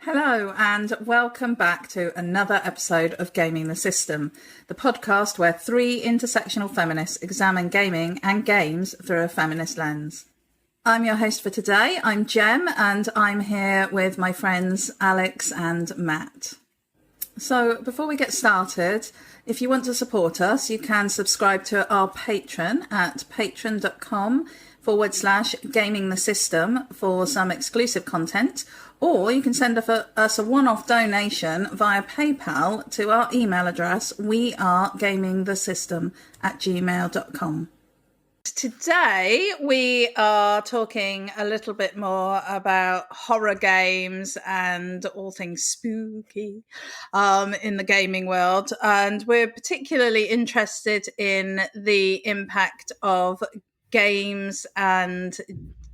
Hello and welcome back to another episode of Gaming the System, the podcast where three intersectional feminists examine gaming and games through a feminist lens. I'm your host for today. I'm Jem and I'm here with my friends Alex and Matt. So before we get started, if you want to support us, you can subscribe to our Patreon at patreon.com/gaming the system for some exclusive content, or you can send us a one-off donation via PayPal to our email address, wearegamingthesystem@gmail.com. Today we are talking a little bit more about horror games and all things spooky in the gaming world, and we're particularly interested in the impact of games and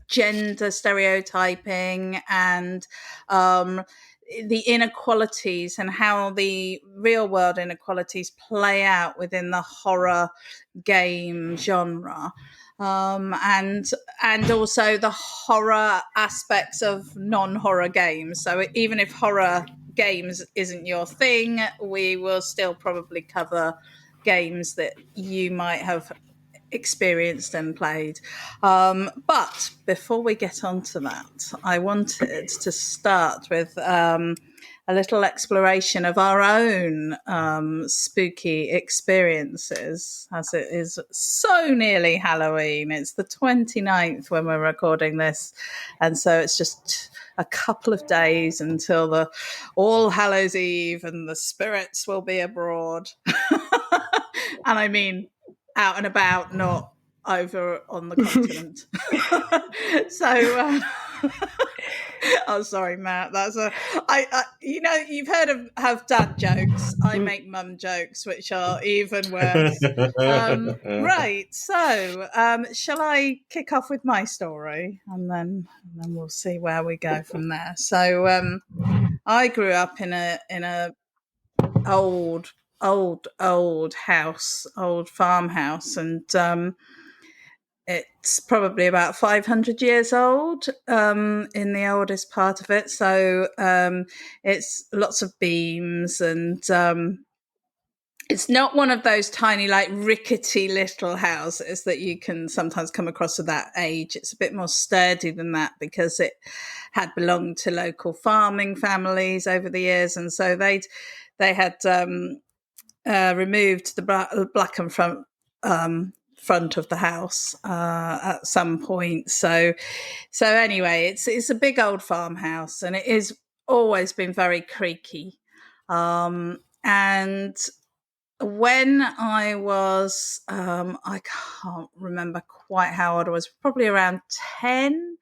gender stereotyping and the inequalities and how the real world inequalities play out within the horror game genre, and also the horror aspects of non-horror games. So even if horror games isn't your thing, we will still probably cover games that you might have experienced and played. But before we get on to that, I wanted to start with a little exploration of our own spooky experiences, as it is so nearly Halloween. It's the 29th when we're recording this, and so it's just a couple of days until the All Hallows Eve and the spirits will be abroad. And I mean out and about, not over on the continent. So oh, sorry, Matt. That's you've heard of have dad jokes. I make mum jokes, which are even worse. Right. So, shall I kick off with my story, and then we'll see where we go from there. So, I grew up in a old house, old farmhouse, and it's probably about 500 years old in the oldest part of it. So it's lots of beams, and it's not one of those tiny, like rickety little houses that you can sometimes come across at that age. It's a bit more sturdy than that because it had belonged to local farming families over the years, and so they had removed the blackened front of the house at some point. So anyway, it's a big old farmhouse, and it has always been very creaky. And when I was, I can't remember quite how old I was, probably around 10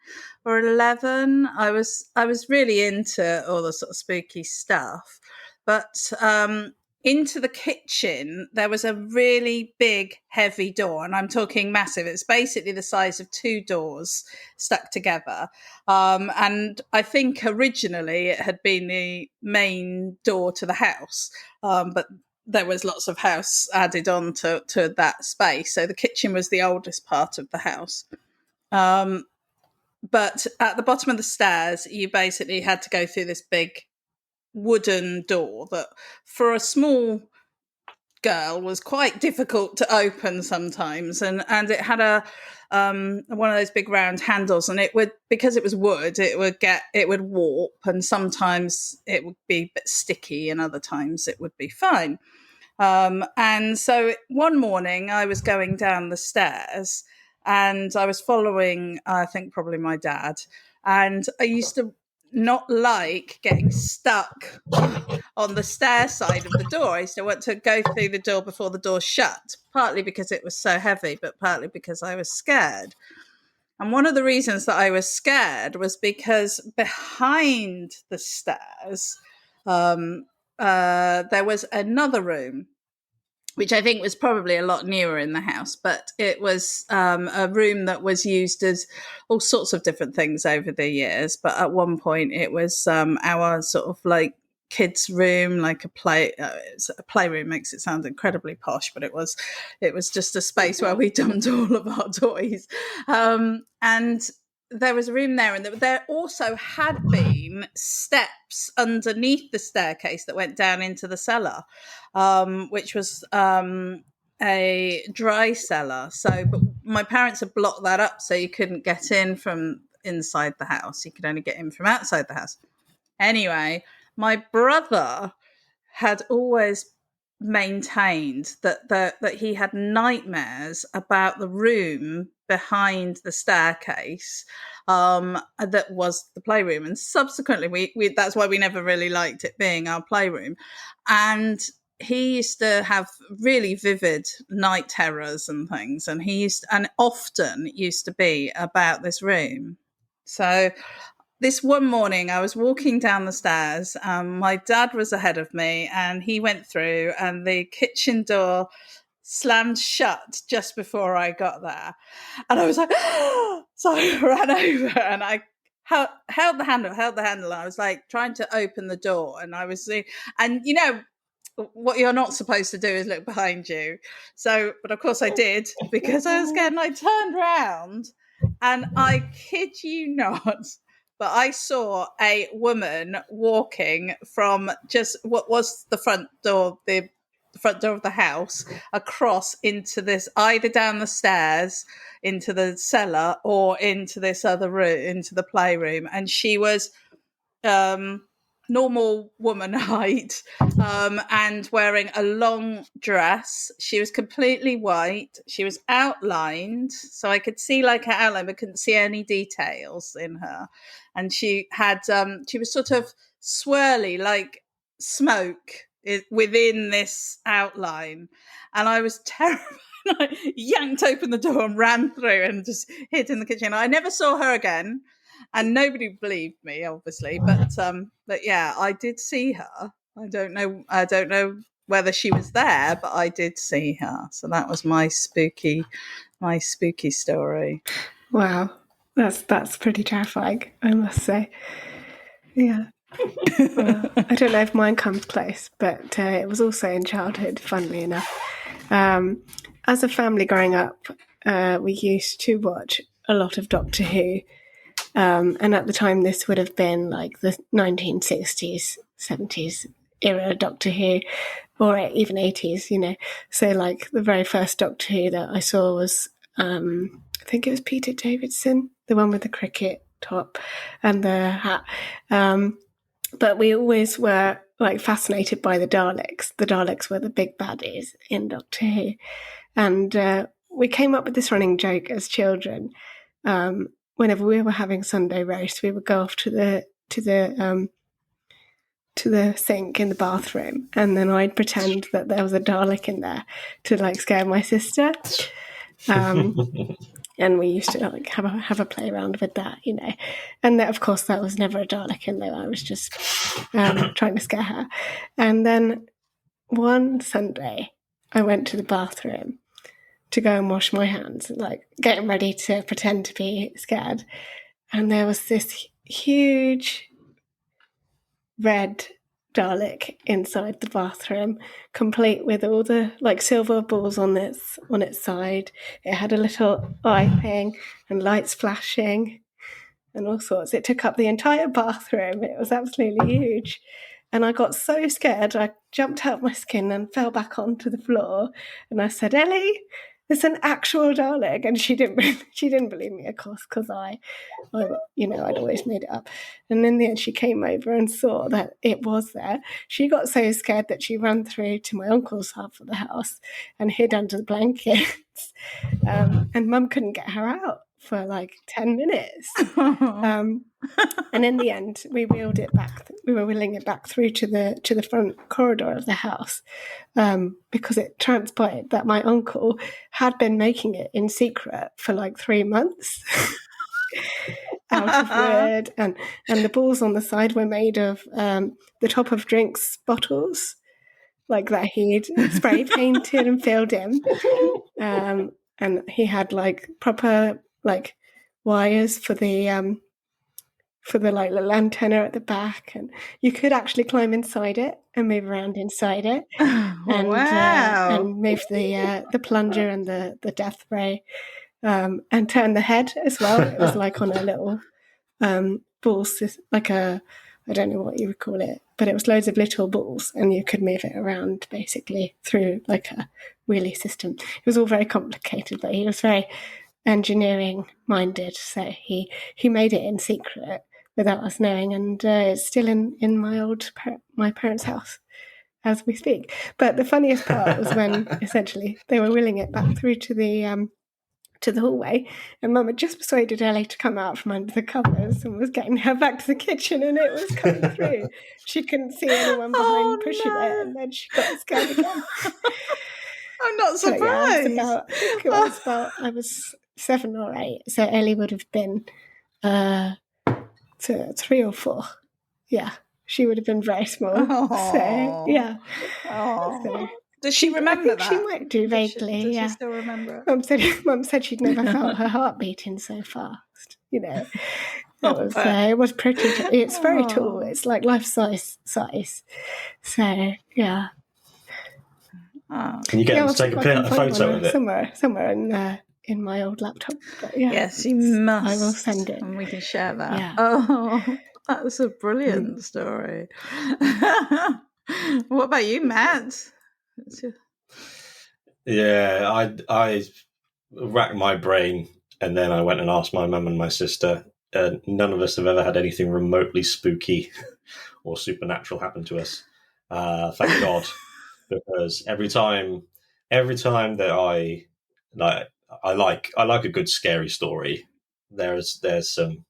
or 11. I was really into all the sort of spooky stuff, but into the kitchen, there was a really big, heavy door, and I'm talking massive. It's basically the size of two doors stuck together. And I think originally it had been the main door to the house, but there was lots of house added on to that space. So the kitchen was the oldest part of the house. But at the bottom of the stairs, you basically had to go through this big wooden door that for a small girl was quite difficult to open sometimes, and it had a one of those big round handles, and it would, because it was wood, it would warp, and sometimes it would be a bit sticky and other times it would be fine. And so one morning I was going down the stairs and I was following, I think probably my dad, and I used to not like getting stuck on the stair side of the door. I used to want to go through the door before the door shut, partly because it was so heavy, but partly because I was scared. And one of the reasons that I was scared was because behind the stairs, there was another room, which I think was probably a lot newer in the house, but it was a room that was used as all sorts of different things over the years. But at one point it was our sort of like kids' room, like a playroom. Makes it sound incredibly posh, but it was just a space where we dumped all of our toys. And there was a room there, and there also had been steps underneath the staircase that went down into the cellar, which was a dry cellar. So, but my parents had blocked that up so you couldn't get in from inside the house. You could only get in from outside the house. Anyway, my brother had always maintained that he had nightmares about the room behind the staircase that was the playroom, and subsequently we that's why we never really liked it being our playroom. And he used to have really vivid night terrors and things, and often used to be about this room. So this one morning I was walking down the stairs, my dad was ahead of me, and he went through, and the kitchen door slammed shut just before I got there. And I was like, so I ran over and I held the handle. And I was like trying to open the door, and I was, and you know, what you're not supposed to do is look behind you. So, but of course I did, because I was scared, and I turned around, and I kid you not, but I saw a woman walking from just what was the front door, the front door of the house, across into this, either down the stairs into the cellar or into this other room, into the playroom. And she was normal woman height, and wearing a long dress. She was completely white. She was outlined, so I could see like her outline, but couldn't see any details in her. And she had, she was sort of swirly, like smoke within this outline. And I was terrified. I yanked open the door and ran through and just hid in the kitchen. I never saw her again. And nobody believed me, obviously, but yeah, I did see her. I don't know whether she was there, but I did see her. So that was my spooky story. Wow, that's pretty terrifying, I must say. Yeah. Well, I don't know if mine comes close, but it was also in childhood, funnily enough. As a family growing up, we used to watch a lot of Doctor Who. And at the time, this would have been like the 1960s, 70s era Doctor Who, or even 80s, you know. So like the very first Doctor Who that I saw was, I think it was Peter Davidson, the one with the cricket top and the hat. But we always were like fascinated by the Daleks. The Daleks were the big baddies in Doctor Who. And we came up with this running joke as children. Whenever we were having Sunday roast, we would go off to the sink in the bathroom, and then I'd pretend that there was a Dalek in there to like scare my sister. And we used to like have a play around with that, you know. And of course, that was never a Dalek in there. I was just trying to scare her. And then one Sunday, I went to the bathroom to go and wash my hands, like getting ready to pretend to be scared. And there was this huge red Dalek inside the bathroom, complete with all the like silver balls on its side. It had a little eye thing and lights flashing and all sorts. It took up the entire bathroom. It was absolutely huge. And I got so scared, I jumped out of my skin and fell back onto the floor. And I said, "Ellie, it's an actual Dalek." And she didn't believe me, of course, because I, you know, I'd always made it up. And in the end, she came over and saw that it was there. She got so scared that she ran through to my uncle's half of the house and hid under the blankets. And Mum couldn't get her out for like 10 minutes. And in the end, we wheeled it back. We were wheeling it back through to the front corridor of the house, because it transpired that my uncle had been making it in secret for like 3 months out of wood, and the balls on the side were made of the top of drinks bottles, like that he'd spray painted and filled in, and he had like proper like wires for the like little antenna at the back, and you could actually climb inside it and move around inside it, and wow. And move the plunger and the death ray. and turn the head as well. It was like on a little balls, like I don't know what you would call it, but it was loads of little balls, and you could move it around basically through like a wheelie system. It was all very complicated, but he was very engineering minded, so he made it in secret without us knowing, and it's still in my parents' house as we speak. But the funniest part was when essentially they were wheeling it back through to the hallway, and Mum had just persuaded Ellie to come out from under the covers and was getting her back to the kitchen, and it was coming through. She couldn't see anyone behind pushing it, and then she got scared again. I'm not surprised. Yeah, I think it was about, I was 7 or 8, so Ellie would have been 3 or 4. Yeah, she would have been very small. So yeah. So, does she remember that? She might do vaguely. Does yeah. She still remember? Mum said she'd never felt her heart beating so fast. It was pretty. It's very tall. It's like life size. So yeah. Can you get them to take a photo of it? Somewhere in my old laptop. But yeah, yes, you must. I will send it, and we can share that. Yeah. Oh, that's a brilliant story. What about you, Matt? Yeah, I racked my brain, and then I went and asked my mum and my sister. None of us have ever had anything remotely spooky or supernatural happen to us. Thank God, because every time that I like a good scary story, there's some.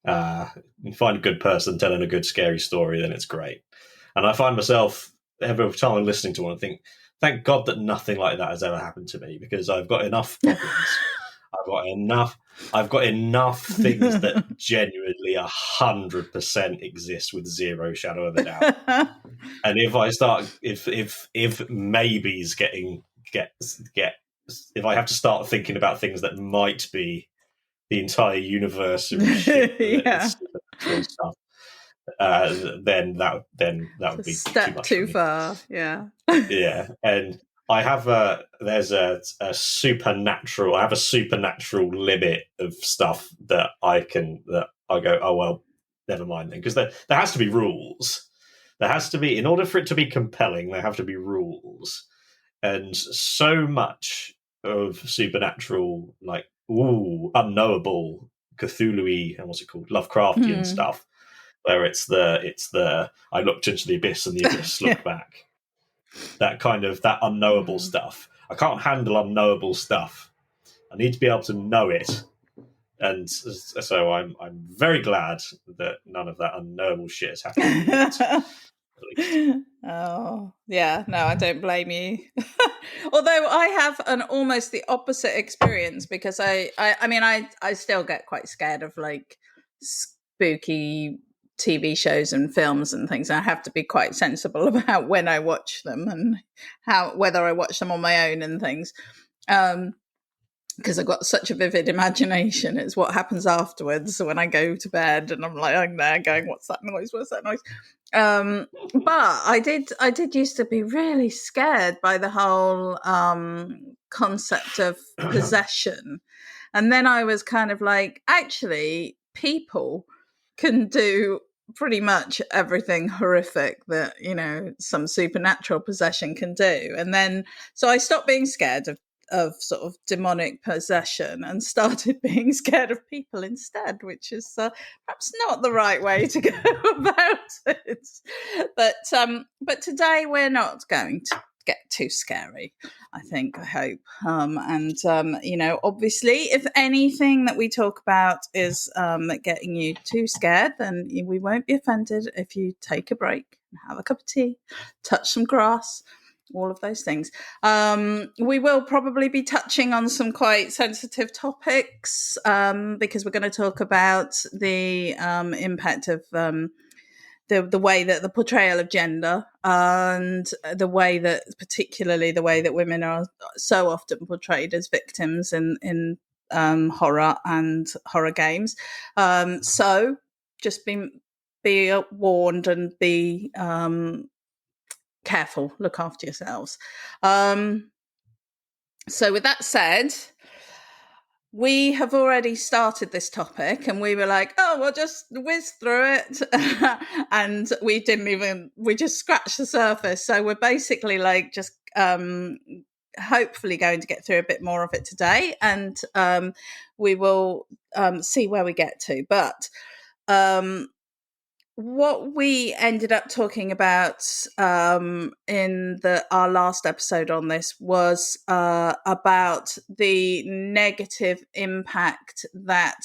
You find a good person telling a good scary story, then it's great. And I find myself every time I'm listening to one, I think, thank God that nothing like that has ever happened to me, because I've got enough problems. I've got enough things that genuinely 100% exist with zero shadow of a doubt. And if I start, if maybes if I have to start thinking about things that might be the entire universe of shit, supernatural stuff, then that would be step too much too far. Yeah. Yeah, and I have a supernatural limit of stuff that I go, oh well, never mind then, because there has to be rules. There has to be, in order for it to be compelling, there have to be rules, and so much of supernatural, like unknowable, Cthulhu-y, and what's it called, Lovecraftian stuff, where it's the I looked into the abyss and the abyss looked back. That kind of, that unknowable stuff. I can't handle unknowable stuff. I need to be able to know it. And so I'm very glad that none of that unknowable shit has happened yet. Oh, yeah. No, I don't blame you. Although I have an almost the opposite experience, because I still get quite scared of like spooky TV shows and films and things. I have to be quite sensible about when I watch them and whether I watch them on my own and things. Because I've got such a vivid imagination. It's what happens afterwards when I go to bed and I'm there going, what's that noise? But I did used to be really scared by the whole concept of possession. And then I was kind of like, actually, people can do pretty much everything horrific that, some supernatural possession can do. And then, so I stopped being scared of sort of demonic possession and started being scared of people instead, which is perhaps not the right way to go about it. But today we're not going to get too scary, I hope. Obviously, if anything that we talk about is getting you too scared, then we won't be offended if you take a break and have a cup of tea, touch some grass, all of those things. We will probably be touching on some quite sensitive topics because we're going to talk about the impact of the way that the portrayal of gender and particularly the way that women are so often portrayed as victims in horror and horror games. So just be warned and be careful, look after yourselves. So with that said, we have already started this topic and we were like, oh, we'll just whiz through it. And we just scratched the surface. So we're basically like just hopefully going to get through a bit more of it today. And we will see where we get to. But what we ended up talking about in our last episode on this was about the negative impact that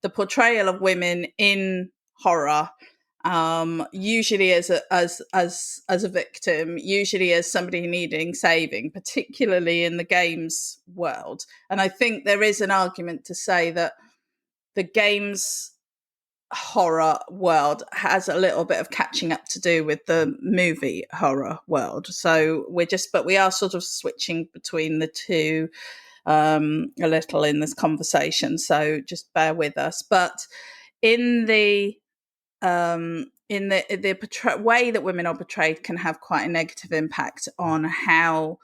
the portrayal of women in horror, usually as a victim, usually as somebody needing saving, particularly in the games world. And I think there is an argument to say that the games horror world has a little bit of catching up to do with the movie horror world. So we are sort of switching between the two a little in this conversation. So just bear with us. But in the way that women are portrayed can have quite a negative impact on how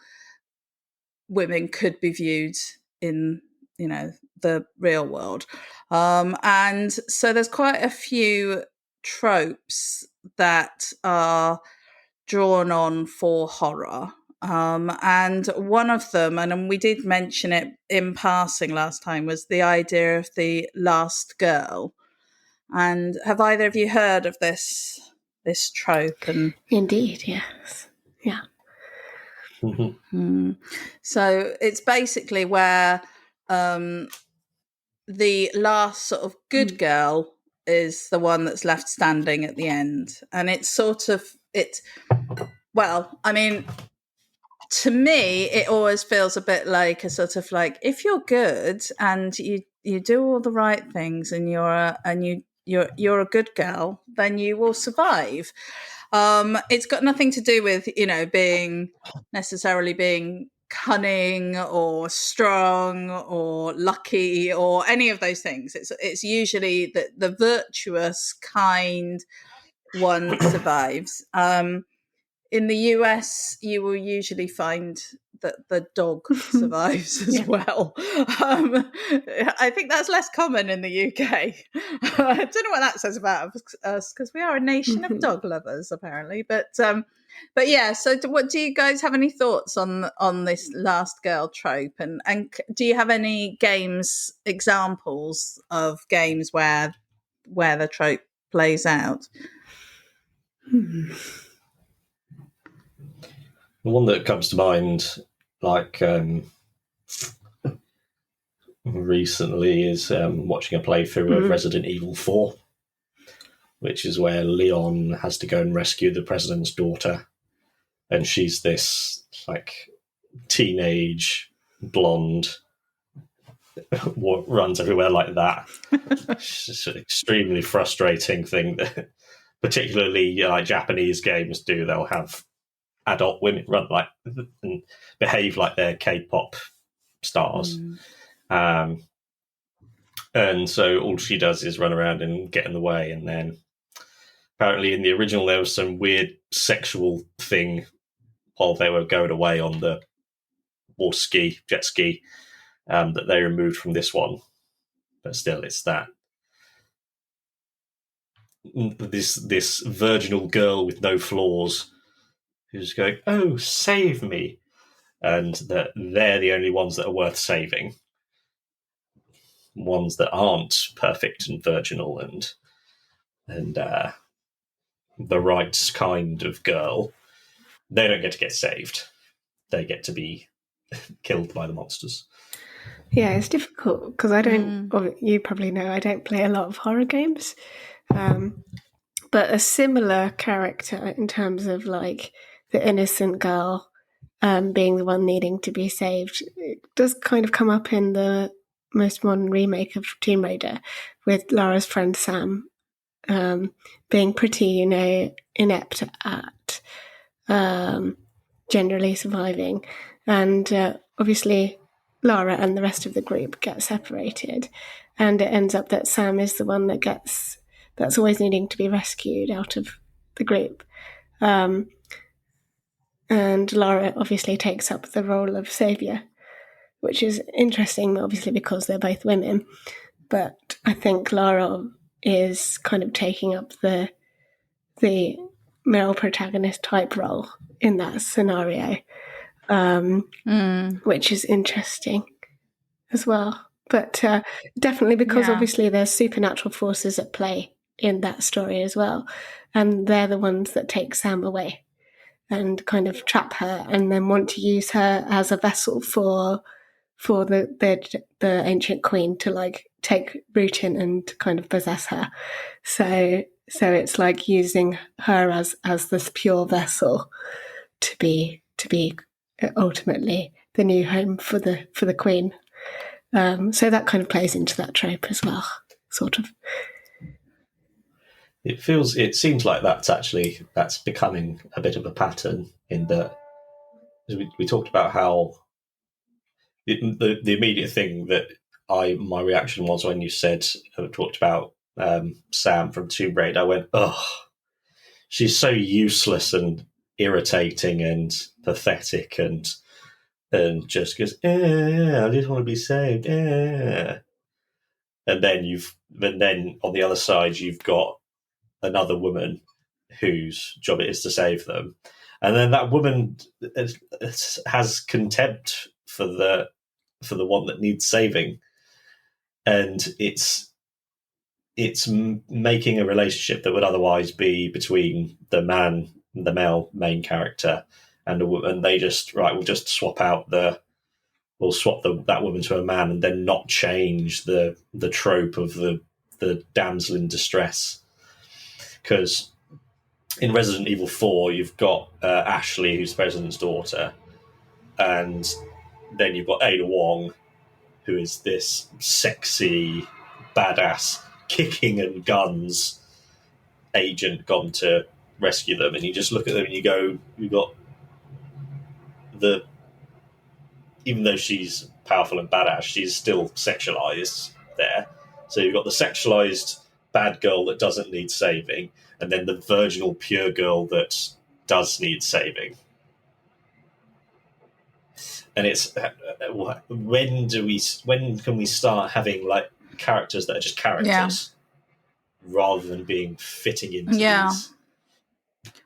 women could be viewed in, the real world. And so there's quite a few tropes that are drawn on for horror. And one of them, and we did mention it in passing last time, was the idea of the last girl. And have either of you heard of this trope? And Indeed, yes. Yeah. Mm-hmm. So it's basically where the last sort of good girl is the one that's left standing at the end. And it's sort of, to me, it always feels a bit like a sort of like, if you're good and you do all the right things and you're a good girl, then you will survive. It's got nothing to do with, being cunning or strong or lucky or any of those things. It's usually that the virtuous kind one survives. In the US, you will usually find that the dog survives as well. I think that's less common in the UK. I don't know what that says about us, because we are a nation of dog lovers, apparently. But yeah. So, what do you guys have any thoughts on this last girl trope? And do you have any examples of games where the trope plays out? The one that comes to mind, recently, is watching a playthrough of Resident Evil 4, which is where Leon has to go and rescue the president's daughter. And she's this, teenage, blonde, runs everywhere like that. It's an extremely frustrating thing that particularly Japanese games do. They'll have adult women run and behave like they're K-pop stars. And so all she does is run around and get in the way. And then apparently in the original there was some weird sexual thing while they were going away on the jet ski, that they removed from this one. But still, it's that this virginal girl with no flaws who's going, "Oh, save me," and that they're the only ones that are worth saving. Ones that aren't perfect and virginal and the right kind of girl, they don't get saved. They get to be killed by the monsters. Yeah, it's difficult because I don't, or you probably know, I don't play a lot of horror games. But a similar character in terms of the innocent girl being the one needing to be saved, it does kind of come up in the most modern remake of Tomb Raider with Lara's friend Sam being pretty, inept at generally surviving. And obviously Lara and the rest of the group get separated, and it ends up that Sam is the one that's always needing to be rescued out of the group. And Lara obviously takes up the role of saviour. which is interesting, obviously, because they're both women. But I think Lara is kind of taking up the male protagonist type role in that scenario, which is interesting as well. But definitely because obviously there's supernatural forces at play in that story as well. And they're the ones that take Sam away and kind of trap her and then want to use her as a vessel for the ancient queen to like take root in and kind of possess her. So it's like using her as this pure vessel to be ultimately the new home for the queen. So that kind of plays into that trope as well, sort of. It seems like that's becoming a bit of a pattern in that we talked about how the immediate thing that my reaction was when you talked about Sam from Tomb Raider. I went, oh, she's so useless and irritating and pathetic and just goes, I just want to be saved. And then on the other side you've got another woman whose job it is to save them, and then that woman has contempt for the one that needs saving, and it's making a relationship that would otherwise be between the male main character and a woman. They just we'll just swap that woman to a man, and then not change the trope of the damsel in distress. Because in Resident Evil 4, you've got Ashley, who's the president's daughter, and then you've got Ada Wong, who is this sexy, badass, kicking and guns agent gone to rescue them. And you just look at them and you go, you've got even though she's powerful and badass, she's still sexualized there. So you've got the sexualized bad girl that doesn't need saving, and then the virginal pure girl that does need saving. And it's when can we start having like characters that are just characters rather than being fitting into these?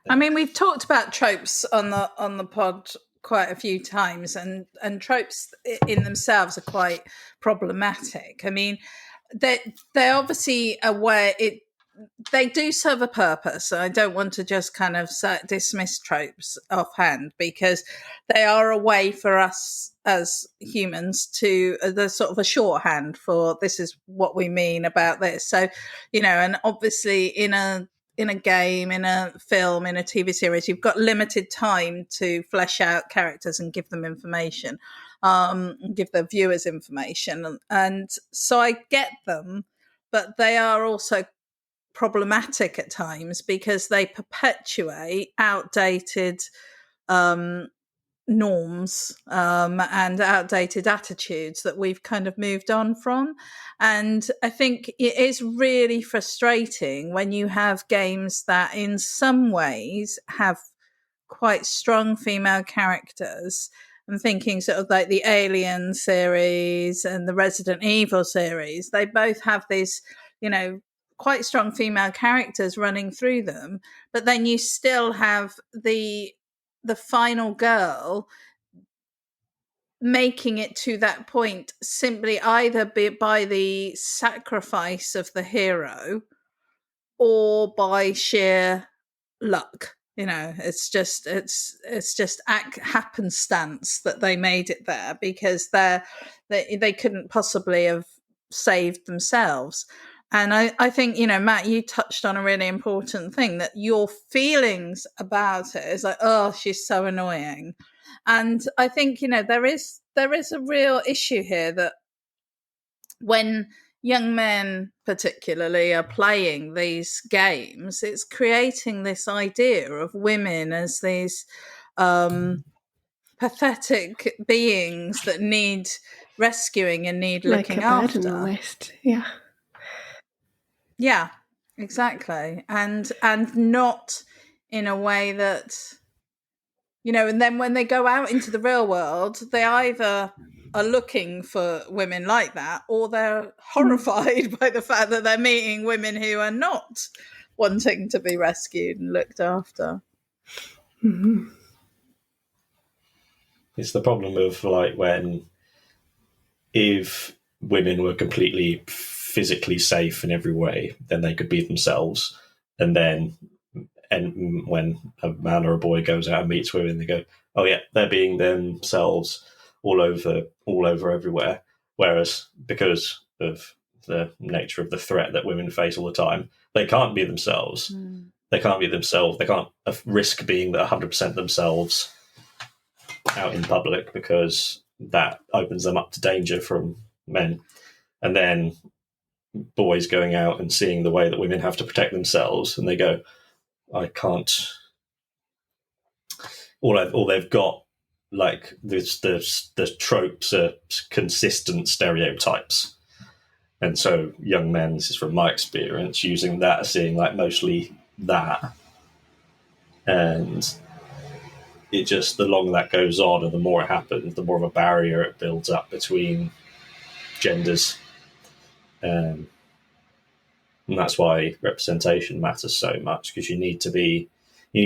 I mean, we've talked about tropes on the pod quite a few times, and tropes in themselves are quite problematic. I mean, they're obviously aware they do serve a purpose. I don't want to just kind of dismiss tropes offhand, because they are a way for us as humans to the sort of a shorthand for this is what we mean about this. So, and obviously in a game, in a film, in a TV series, you've got limited time to flesh out characters and give them information, give the viewers information. And so I get them, but they are also problematic at times because they perpetuate outdated norms and outdated attitudes that we've kind of moved on from. And I think it is really frustrating when you have games that in some ways have quite strong female characters. I'm thinking sort of like the Alien series and the Resident Evil series. They both have these, quite strong female characters running through them, but then you still have the final girl making it to that point simply either by the sacrifice of the hero or by sheer luck. It's just happenstance that they made it there, because they couldn't possibly have saved themselves. And I think, Matt, you touched on a really important thing, that your feelings about it is like, oh, she's so annoying. And I think, there is a real issue here that when young men particularly are playing these games, it's creating this idea of women as these pathetic beings that need rescuing and need looking after. Like a bird almost, Yeah, exactly. And not in a way that, and then when they go out into the real world, they either are looking for women like that, or they're horrified by the fact that they're meeting women who are not wanting to be rescued and looked after. Mm-hmm. It's the problem of like if women were completely physically safe in every way, then they could be themselves. And when a man or a boy goes out and meets women, they go, "Oh yeah, they're being themselves all over everywhere." Whereas because of the nature of the threat that women face all the time, they can't be themselves. They can't be themselves. They can't risk being 100% themselves out in public, because that opens them up to danger from men. And then boys going out and seeing the way that women have to protect themselves, and they go, "I can't." All they've got, like the tropes are consistent stereotypes, and so young men, this is from my experience, using that, seeing like mostly that, and it just, the longer that goes on and the more it happens, the more of a barrier it builds up between genders. And that's why representation matters so much, because you need to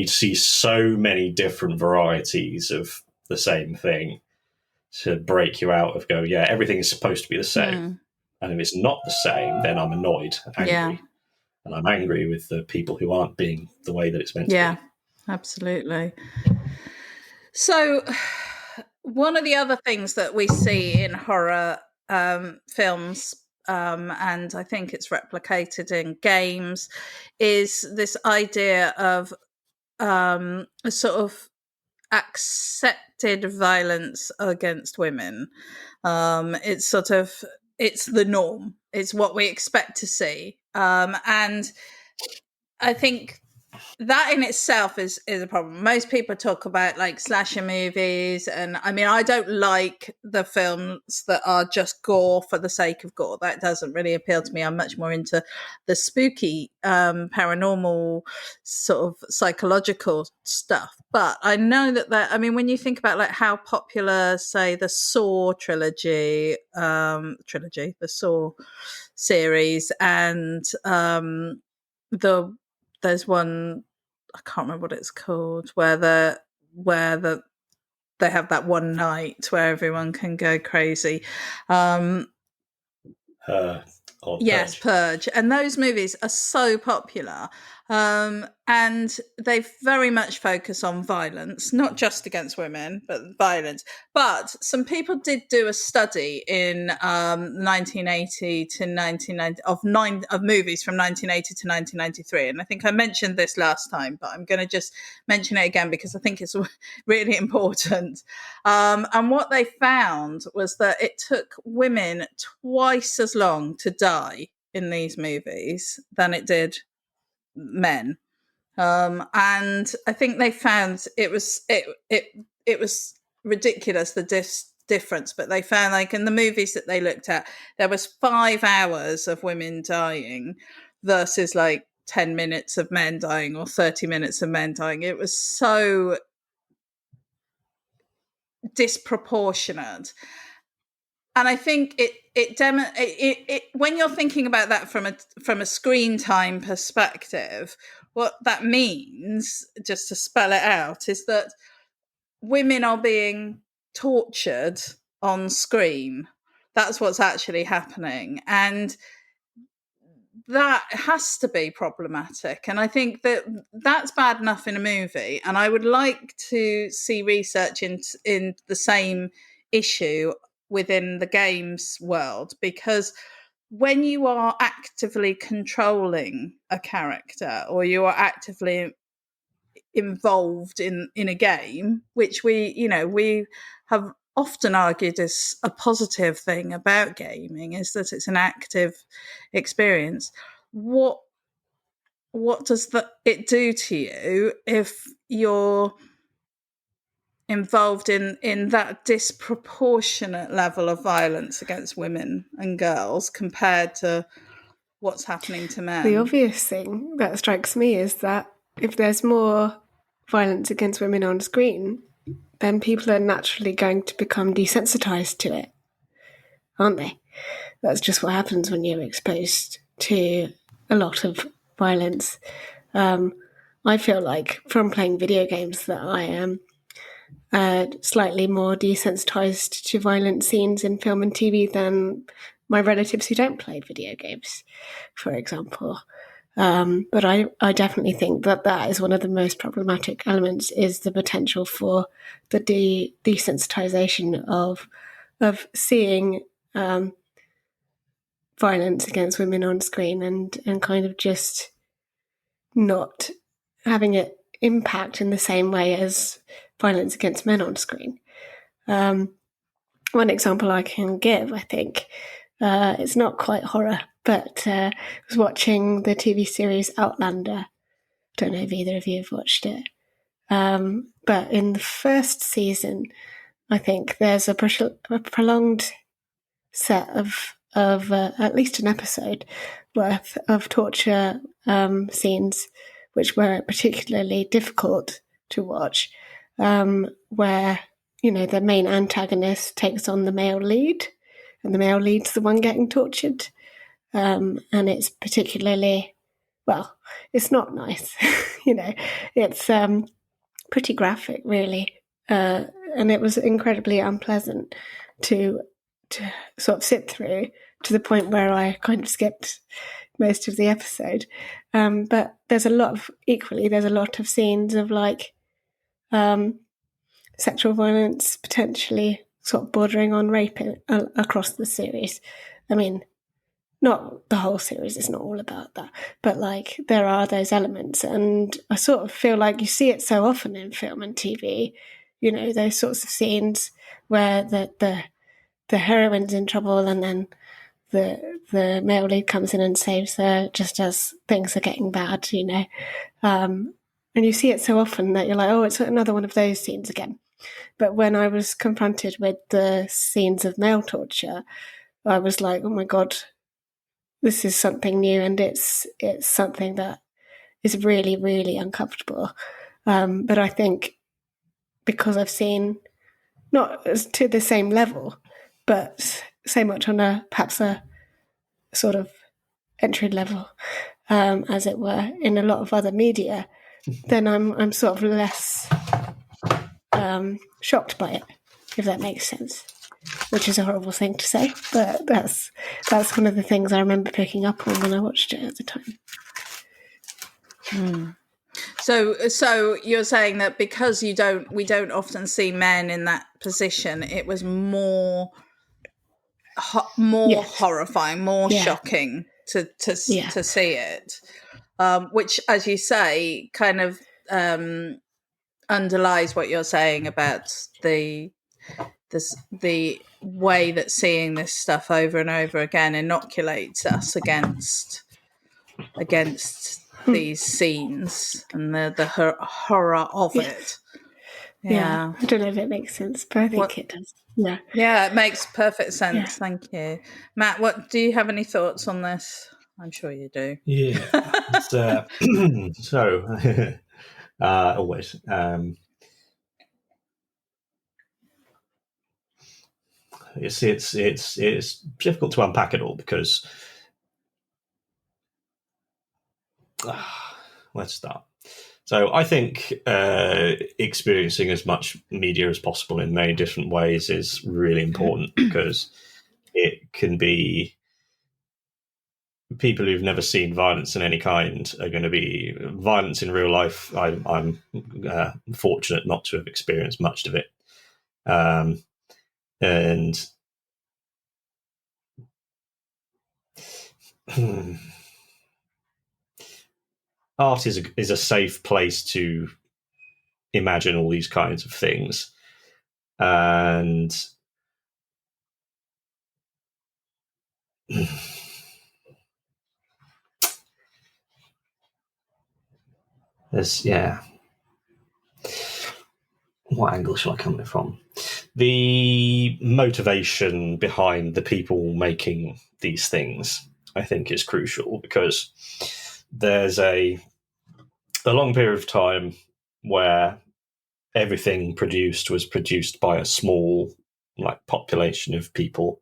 see so many different varieties of the same thing to break you out of go, yeah, everything is supposed to be the same. And if it's not the same, then I'm annoyed, angry. Yeah. And I'm angry with the people who aren't being the way that it's meant to be. Yeah, absolutely. So one of the other things that we see in horror films, and I think it's replicated in games, is this idea of a sort of accepted violence against women. It's the norm. It's what we expect to see. And I think that in itself is a problem. Most people talk about like slasher movies, and I mean, I don't like the films that are just gore for the sake of gore. That doesn't really appeal to me. I'm much more into the spooky, paranormal, sort of psychological stuff. But I know that I mean, when you think about like how popular, say, the Saw trilogy, the Saw series, and there's one, I can't remember what it's called, where they have that one night where everyone can go crazy. Yes, Purge. And those movies are so popular. And they very much focus on violence, not just against women, but violence. But some people did do a study in 1980 to 1990 of movies from 1980 to 1993. And I think I mentioned this last time, but I'm going to just mention it again because I think it's really important. And what they found was that it took women twice as long to die in these movies than it did men. And I think they found it was ridiculous, the difference, but they found, like, in the movies that they looked at, there was 5 hours of women dying versus like 10 minutes of men dying or 30 minutes of men dying. It was so disproportionate. And I think it when you're thinking about that from a screen time perspective, what that means, just to spell it out, is that women are being tortured on screen. That's what's actually happening. And that has to be problematic. And I think that that's bad enough in a movie. And I would like to see research in the same issue within the games world, because when you are actively controlling a character, or you are actively involved in a game, which we have often argued is a positive thing about gaming, is that it's an active experience. What does it do to you if you're involved in that disproportionate level of violence against women and girls compared to what's happening to men? The obvious thing that strikes me is that if there's more violence against women on screen, then people are naturally going to become desensitized to it. aren't they? That's just what happens when you're exposed to a lot of violence. I feel like from playing video games that I am slightly more desensitized to violent scenes in film and TV than my relatives who don't play video games, for example. But I definitely think that is one of the most problematic elements, is the potential for the desensitization of seeing violence against women on screen and kind of just not having it impact in the same way as violence against men on screen. One example I can give, I think, it's not quite horror, but I was watching the TV series Outlander. Don't know if either of you have watched it. But in the first season, I think there's a prolonged set of at least an episode worth of torture scenes, which were particularly difficult to watch, where, the main antagonist takes on the male lead, and the male lead's the one getting tortured. And it's particularly, well, it's not nice. It's pretty graphic, really. And it was incredibly unpleasant to sort of sit through, to the point where I kind of skipped most of the episode. But there's a lot of scenes of sexual violence, potentially sort of bordering on rape across the series. I mean, not the whole series, it's not all about that, but there are those elements, and I sort of feel like you see it so often in film and TV, those sorts of scenes where the heroine's in trouble and then the male lead comes in and saves her just as things are getting bad, and you see it so often that you're like, oh, it's another one of those scenes again. But when I was confronted with the scenes of male torture, I was like, oh my God, this is something new, and it's something that is really, really uncomfortable. But I think because I've seen, not to the same level, but so much on perhaps a sort of entry level, as it were, in a lot of other media, then I'm sort of less shocked by it, if that makes sense. Which is a horrible thing to say, but that's one of the things I remember picking up on when I watched it at the time. So you're saying that because we don't often see men in that position, it was more Yes. horrifying, more shocking to see it, which, as you say, kind of underlies what you're saying about the way that seeing this stuff over and over again inoculates us against these scenes and the horror of it. Yeah. I don't know if it makes sense, but I think it does. Yeah, it makes perfect sense. Thank you. Matt, do you have any thoughts on this? I'm sure you do. Yeah. So always. It's difficult to unpack it all because let's start. So I think experiencing as much media as possible in many different ways is really important because it can be people who've never seen violence in any kind are going to be violence in real life. I'm fortunate not to have experienced much of it. And art is a safe place to imagine all these kinds of things, and there's what angle shall I come at it from? The motivation behind the people making these things, I think, is crucial because there's a long period of time where everything produced was produced by a small population of people,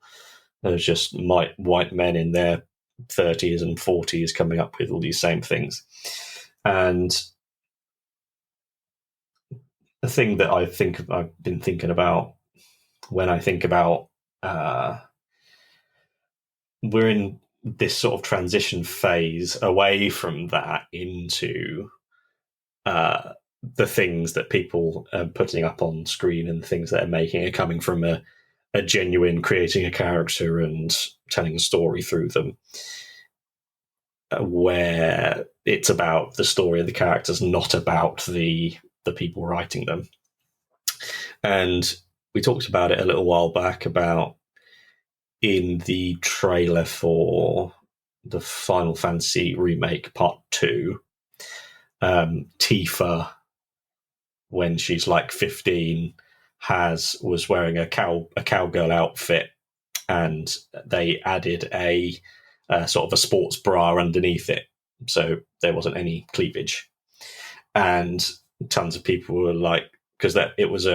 There's just white men in their 30s and 40s coming up with all these same things. And the thing that I've been thinking about when I think about we're in this sort of transition phase away from that into the things that people are putting up on screen and the things that are making are coming from a genuine creating a character and telling a story through them, where it's about the story of the characters, not about the people writing them. And we talked about it a little while back about in the trailer for the Final Fantasy Remake Part 2, Tifa, when she's like 15, was wearing a cowgirl outfit, and they added a sort of a sports bra underneath it, so there wasn't any cleavage. And tons of people were like, because it was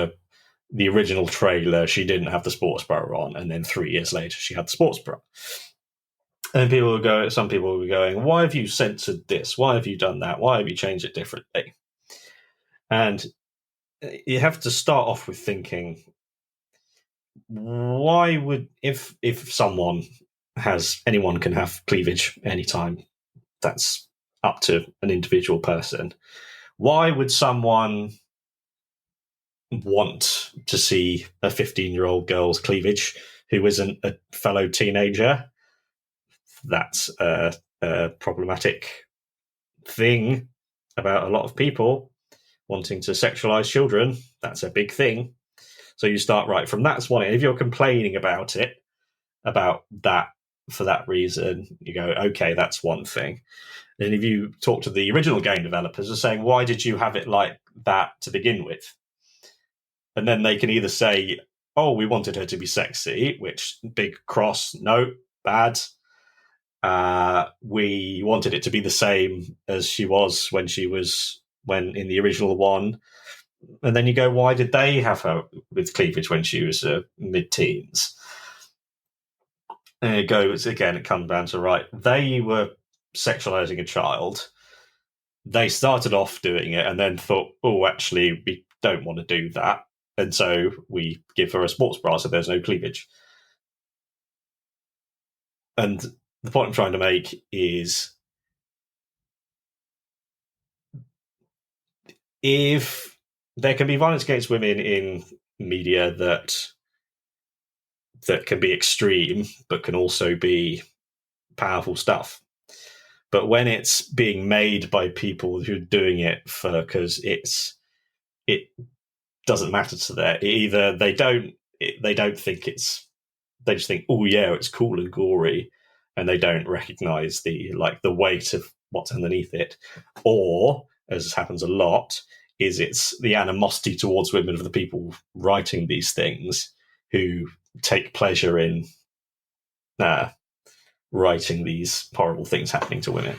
the original trailer, she didn't have the sports bra on, and then 3 years later she had the sports bra. And some people were going, why have you censored this? Why have you done that? Why have you changed it differently? And you have to start off with thinking, why would, if anyone can have cleavage anytime, that's up to an individual person, why would someone want to see a 15-year-old girl's cleavage who isn't a fellow teenager? That's a problematic thing about a lot of people wanting to sexualize children. That's a big thing. So you start right from that's one. If you're complaining about that for that reason, you go, okay, that's one thing. And if you talk to the original game developers, are saying, why did you have it like that to begin with? And then they can either say, oh, we wanted her to be sexy, which big cross, no, bad. We wanted it to be the same as she was when in the original one. And then you go, why did they have her with cleavage when she was mid-teens? And it comes down to, right, they were sexualizing a child. They started off doing it and then thought, oh, actually, we don't want to do that. And so we give her a sports bra so there's no cleavage. And the point I'm trying to make is, if there can be violence against women in media that can be extreme, but can also be powerful stuff. But when it's being made by people who are doing it because it doesn't matter to them. Either they don't think they just think, oh yeah, it's cool and gory, and they don't recognize the weight of what's underneath it, or, as happens a lot, is it's the animosity towards women of the people writing these things who take pleasure in writing these horrible things happening to women.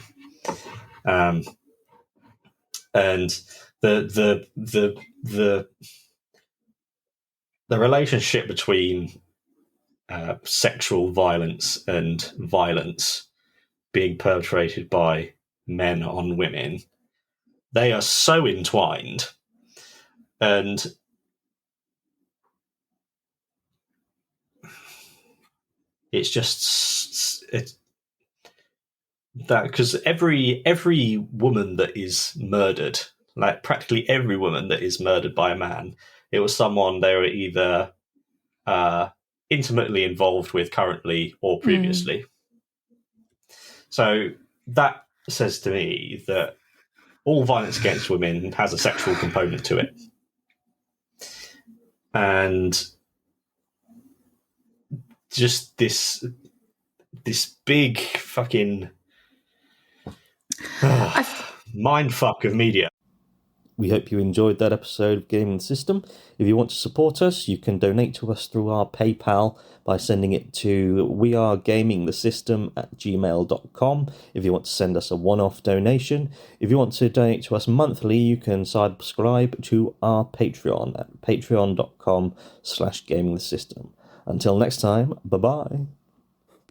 And the relationship between sexual violence and violence being perpetrated by men on women, they are so entwined. And it's just that, because every woman that is murdered, like practically every woman that is murdered by a man, it was someone they were either intimately involved with currently or previously. So that says to me that all violence against women has a sexual component to it. And just this big fucking mind fuck of media. We hope you enjoyed that episode of Gaming the System. If you want to support us, you can donate to us through our PayPal by sending it to wearegamingthesystem@gmail.com. If you want to send us a one-off donation. If you want to donate to us monthly, you can subscribe to our Patreon at patreon.com/gamingthesystem. Until next time, bye-bye.